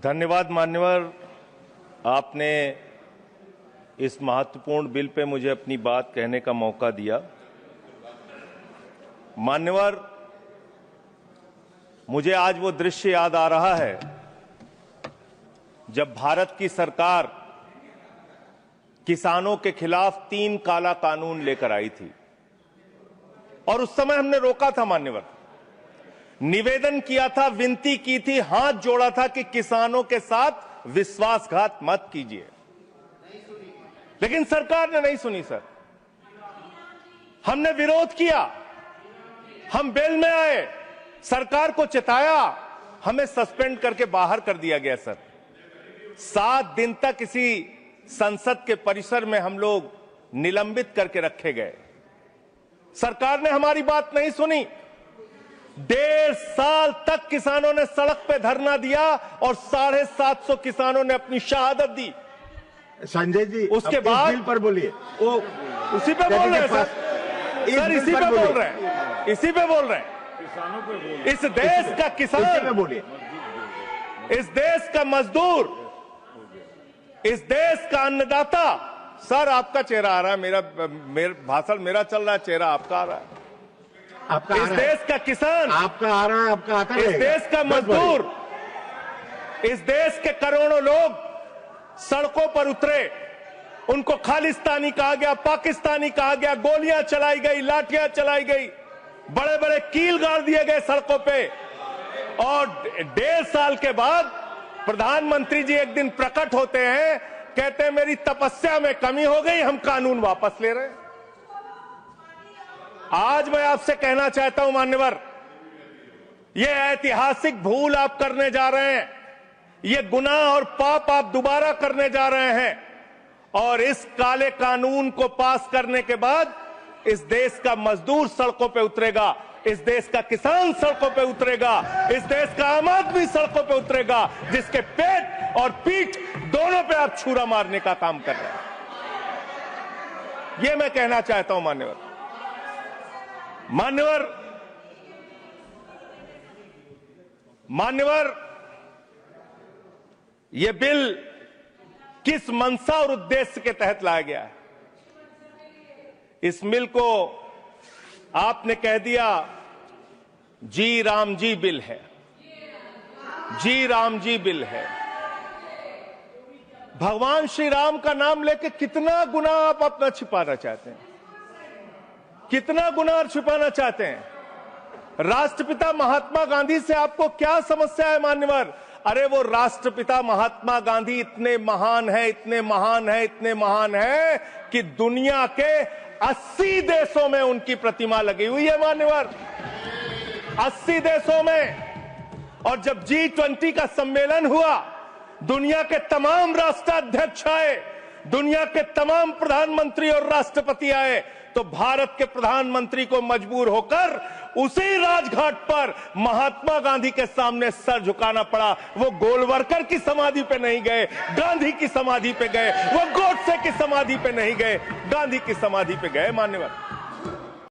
धन्यवाद मान्यवर, आपने इस महत्वपूर्ण बिल पे मुझे अपनी बात कहने का मौका दिया। मान्यवर, मुझे आज वो दृश्य याद आ रहा है जब भारत की सरकार किसानों के खिलाफ 3 काला कानून लेकर आई थी और उस समय हमने रोका था मान्यवर, निवेदन किया था, विनती की थी, हाथ जोड़ा था कि किसानों के साथ विश्वासघात मत कीजिए, लेकिन सरकार ने नहीं सुनी। सर, हमने विरोध किया, हम बेल में आए, सरकार को चिताया, हमें सस्पेंड करके बाहर कर दिया गया। सर, 7 दिन तक इसी संसद के परिसर में हम लोग निलंबित करके रखे गए। सरकार ने हमारी बात नहीं सुनी। 1.5 साल तक किसानों ने सड़क पे धरना दिया और 750 किसानों ने अपनी शहादत दी। संजय जी, उसके बाद बिल पर बोलिए। वो उसी पे बोल रहे हैं सर, इसी पे बोल रहे हैं, इसी पे बोल रहे हैं। इस देश का किसान, बोलिए, इस देश का मजदूर, इस देश का अन्नदाता। सर, आपका चेहरा आ रहा है, मेरा भाषण मेरा चल रहा है, चेहरा आपका आ रहा है। आपका इस देश का किसान, आपका आ रहा है, आपका आता इस देश का मजदूर, इस देश के करोड़ों लोग सड़कों पर उतरे, उनको खालिस्तानी कहा गया, पाकिस्तानी कहा गया, गोलियां चलाई गई, लाठियां चलाई गई, बड़े बड़े कील गाड़ दिए गए सड़कों पे। और 1.5 साल के बाद प्रधानमंत्री जी एक दिन प्रकट होते हैं, कहते हैं मेरी तपस्या में कमी हो गई, हम कानून वापस ले रहे हैं। आज मैं आपसे कहना चाहता हूं मान्यवर, यह ऐतिहासिक भूल आप करने जा रहे हैं, ये गुनाह और पाप आप दोबारा करने जा रहे हैं। और इस काले कानून को पास करने के बाद इस देश का मजदूर सड़कों पे उतरेगा, इस देश का किसान सड़कों पे उतरेगा, इस देश का आम आदमी सड़कों पे उतरेगा, जिसके पेट और पीठ दोनों पे आप छुरा मारने का काम कर रहे हैं। ये मैं कहना चाहता हूं मान्यवर। मान्यवर, यह बिल किस मंशा और उद्देश्य के तहत लाया गया है? इस बिल को आपने कह दिया जी राम जी बिल है, जी राम जी बिल है। भगवान श्री राम का नाम लेके कितना गुनाह आप अपना छिपाना चाहते हैं, कितना गुनाह छिपाना चाहते हैं? राष्ट्रपिता महात्मा गांधी से आपको क्या समस्या है मान्यवर? अरे वो राष्ट्रपिता महात्मा गांधी इतने महान है, इतने महान है, इतने महान है कि दुनिया के 80 देशों में उनकी प्रतिमा लगी हुई है मान्यवर, 80 देशों में। और जब G20 का सम्मेलन हुआ, दुनिया के तमाम राष्ट्राध्यक्ष आए, दुनिया के तमाम प्रधानमंत्री और राष्ट्रपति आए, तो भारत के प्रधानमंत्री को मजबूर होकर उसी राजघाट पर महात्मा गांधी के सामने सर झुकाना पड़ा। वो गोलवरकर की समाधि पे नहीं गए, गांधी की समाधि पे गए। वो गोडसे की समाधि पे नहीं गए, गांधी की समाधि पे गए मान्यवर।